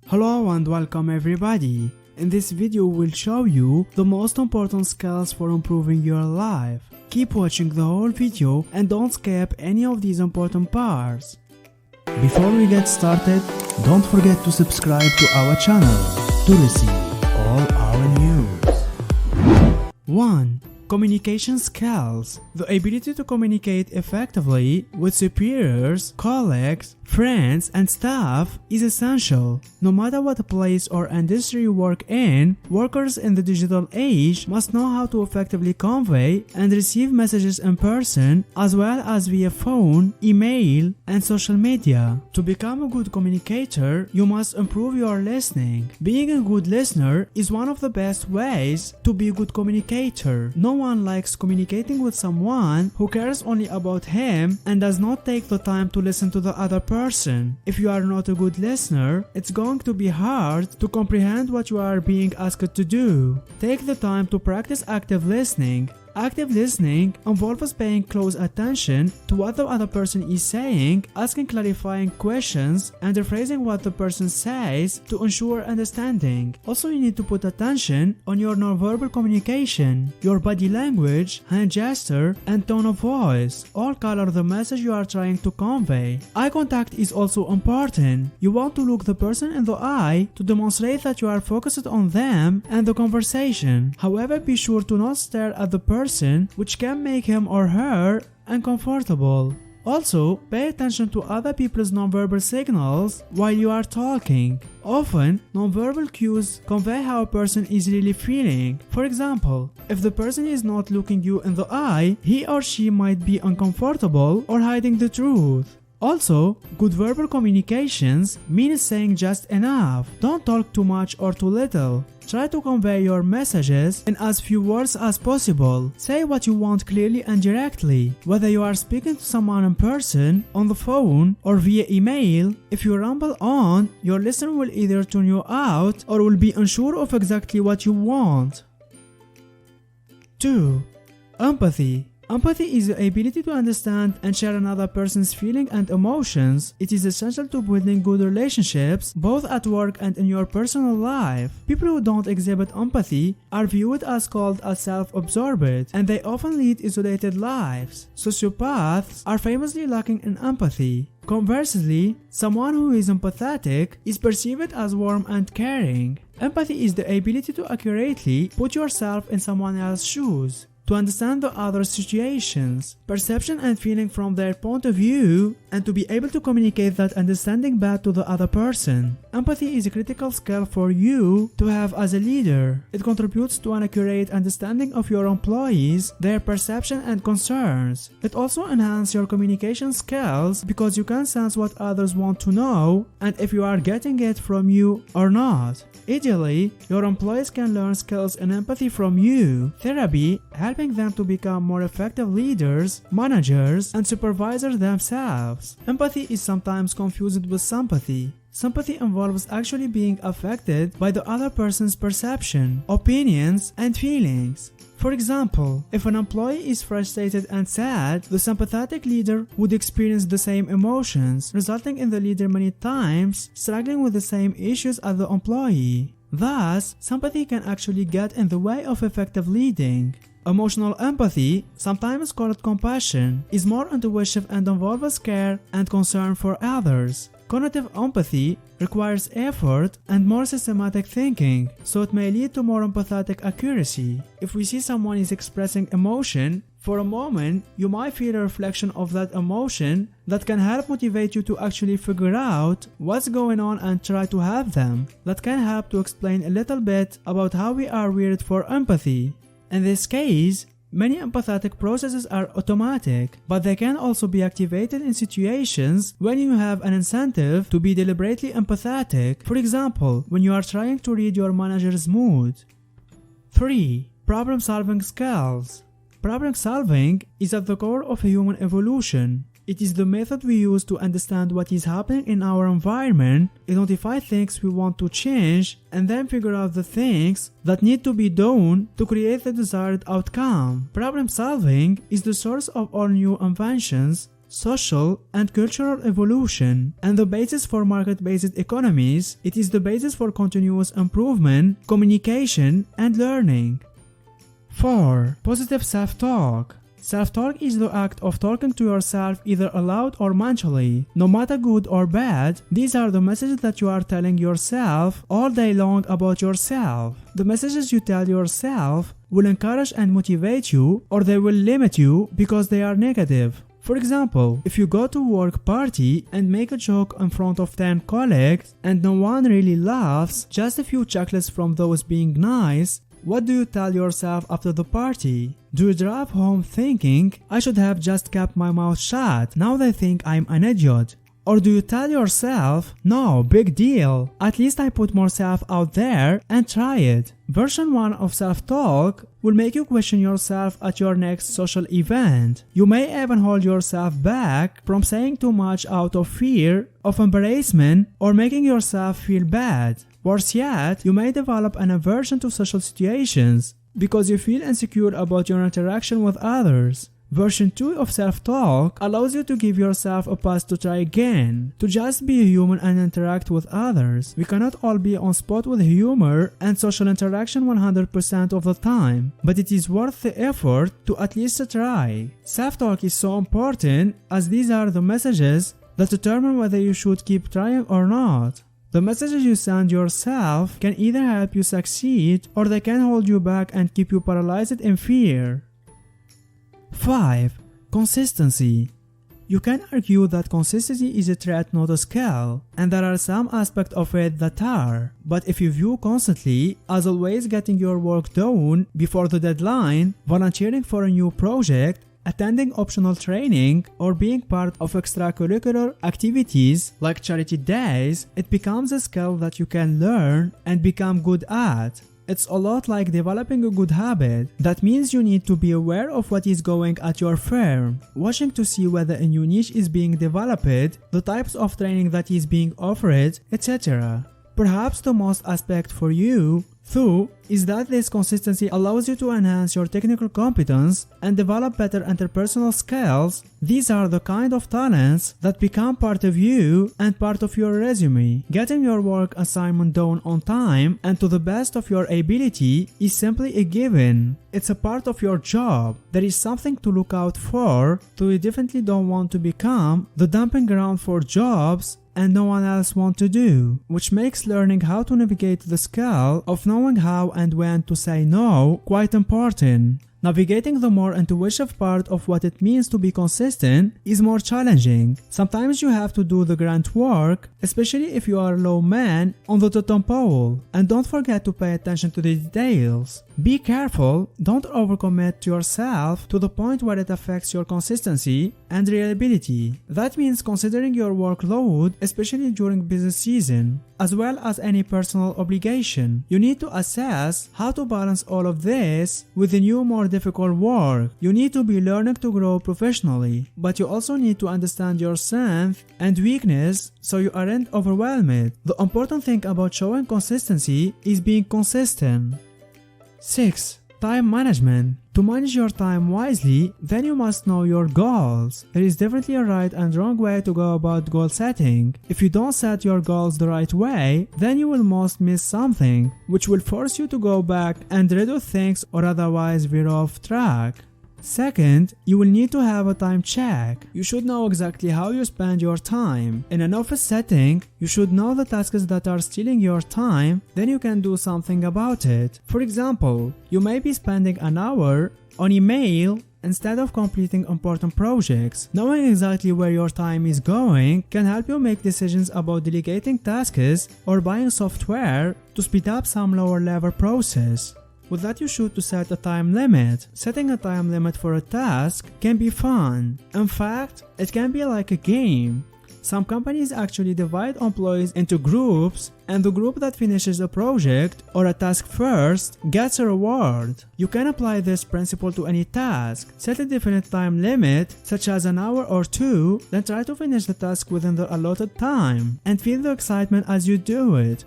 Hello and welcome everybody. In this video we'll show you the most important skills for improving your life. Keep watching the whole video and don't skip any of these important parts. Before we get started, don't forget to subscribe to our channel to receive all our news. 1. Communication skills. The ability to communicate effectively with superiors, colleagues, friends, and staff is essential. No matter what place or industry you work in, workers in the digital age must know how to effectively convey and receive messages in person as well as via phone, email, and social media. To become a good communicator, you must improve your listening. Being a good listener is one of the best ways to be a good communicator. No one likes communicating with someone who cares only about him and does not take the time to listen to the other person. If you are not a good listener, it's going to be hard to comprehend what you are being asked to do. Take the time to practice active listening. Active listening involves paying close attention to what the other person is saying, asking clarifying questions, and rephrasing what the person says to ensure understanding. Also, you need to put attention on your nonverbal communication. Your body language, hand gesture, and tone of voice all color the message you are trying to convey. Eye contact is also important. You want to look the person in the eye to demonstrate that you are focused on them and the conversation. However, be sure to not stare at the person, which can make him or her uncomfortable. Also, pay attention to other people's nonverbal signals while you are talking. Often, nonverbal cues convey how a person is really feeling. For example, if the person is not looking you in the eye, he or she might be uncomfortable or hiding the truth. Also, good verbal communications means saying just enough. Don't talk too much or too little. Try to convey your messages in as few words as possible. Say what you want clearly and directly. Whether you are speaking to someone in person, on the phone, or via email, if you ramble on, your listener will either tune you out or will be unsure of exactly what you want. 2. Empathy. Empathy is the ability to understand and share another person's feelings and emotions. It is essential to building good relationships, both at work and in your personal life. People who don't exhibit empathy are viewed as cold as self-absorbed, and they often lead isolated lives. Sociopaths are famously lacking in empathy. Conversely, someone who is empathetic is perceived as warm and caring. Empathy is the ability to accurately put yourself in someone else's shoes, to understand the other's situations, perception and feeling from their point of view, and to be able to communicate that understanding back to the other person. Empathy is a critical skill for you to have as a leader. It contributes to an accurate understanding of your employees, their perception and concerns. It also enhances your communication skills because you can sense what others want to know and if you are getting it from you or not. Ideally, your employees can learn skills in empathy from you. Therapy, helping them to become more effective leaders, managers, and supervisors themselves. Empathy is sometimes confused with sympathy. Sympathy involves actually being affected by the other person's perception, opinions, and feelings. For example, if an employee is frustrated and sad, the sympathetic leader would experience the same emotions, resulting in the leader many times struggling with the same issues as the employee. Thus, sympathy can actually get in the way of effective leading. Emotional empathy, sometimes called compassion, is more intuitive and involves care and concern for others. Cognitive empathy requires effort and more systematic thinking, so it may lead to more empathetic accuracy. If we see someone is expressing emotion, for a moment, you might feel a reflection of that emotion that can help motivate you to actually figure out what's going on and try to help them. That can help to explain a little bit about how we are wired for empathy. In this case, many empathetic processes are automatic, but they can also be activated in situations when you have an incentive to be deliberately empathetic, for example, when you are trying to read your manager's mood. 3. Problem-solving skills. Problem solving is at the core of human evolution. It is the method we use to understand what is happening in our environment, identify things we want to change, and then figure out the things that need to be done to create the desired outcome. Problem solving is the source of all new inventions, social, and cultural evolution, and the basis for market-based economies. It is the basis for continuous improvement, communication, and learning. 4. Positive self-talk. Self-talk is the act of talking to yourself either aloud or mentally. No matter good or bad, these are the messages that you are telling yourself all day long about yourself. The messages you tell yourself will encourage and motivate you, or they will limit you because they are negative. For example, if you go to a work party and make a joke in front of 10 colleagues and no one really laughs, just a few chuckles from those being nice, what do you tell yourself after the party? Do you drive home thinking, I should have just kept my mouth shut, now they think I'm an idiot? Or do you tell yourself, no, big deal, at least I put myself out there and try it? Version 1 of self-talk will make you question yourself at your next social event. You may even hold yourself back from saying too much out of fear of embarrassment or making yourself feel bad. Worse yet, you may develop an aversion to social situations because you feel insecure about your interaction with others. Version 2 of self-talk allows you to give yourself a pass to try again, to just be a human and interact with others. We cannot all be on spot with humor and social interaction 100% of the time, but it is worth the effort to at least try. Self-talk is so important as these are the messages that determine whether you should keep trying or not. The messages you send yourself can either help you succeed or they can hold you back and keep you paralyzed in fear. 5. Consistency. You can argue that consistency is a trait, not a skill, and there are some aspects of it that are. But if you view constantly as always getting your work done before the deadline, volunteering for a new project, attending optional training, or being part of extracurricular activities like charity days, it becomes a skill that you can learn and become good at. It's a lot like developing a good habit. That means you need to be aware of what is going at your firm, watching to see whether a new niche is being developed, the types of training that is being offered, etc. Perhaps the most aspect for you, though, is that this consistency allows you to enhance your technical competence and develop better interpersonal skills. These are the kind of talents that become part of you and part of your resume. Getting your work assignment done on time and to the best of your ability is simply a given. It's a part of your job. There is something to look out for, so you definitely don't want to become the dumping ground for jobs and no one else wants to do, which makes learning how to navigate the skill of knowing how and when to say no quite important. Navigating the more intuitive part of what it means to be consistent is more challenging. Sometimes you have to do the grunt work, especially if you are a low man on the totem pole. And don't forget to pay attention to the details. Be careful, don't overcommit yourself to the point where it affects your consistency and reliability. That means considering your workload, especially during busy season, as well as any personal obligation. You need to assess how to balance all of this with the new, more difficult work. You need to be learning to grow professionally, but you also need to understand your strength and weakness so you aren't overwhelmed. The important thing about showing consistency is being consistent. 6. Time management. To manage your time wisely, then you must know your goals. There is definitely a right and wrong way to go about goal setting. If you don't set your goals the right way, then you will most miss something, which will force you to go back and redo things or otherwise veer off track. Second, you will need to have a time check. You should know exactly how you spend your time. In an office setting, you should know the tasks that are stealing your time, then you can do something about it. For example, you may be spending an hour on email instead of completing important projects. Knowing exactly where your time is going can help you make decisions about delegating tasks or buying software to speed up some lower level process. With that, you should set a time limit. Setting a time limit for a task can be fun. In fact, it can be like a game. Some companies actually divide employees into groups, and the group that finishes a project or a task first gets a reward. You can apply this principle to any task. Set a definite time limit, such as an hour or two, then try to finish the task within the allotted time, and feel the excitement as you do it.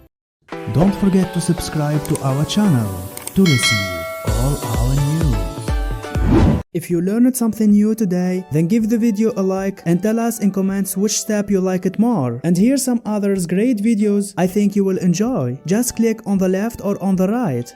Don't forget to subscribe to our channel to receive all our news. If you learned something new today, then give the video a like and tell us in comments which step you like it more. And here's some others great videos I think you will enjoy. Just click on the left or on the right.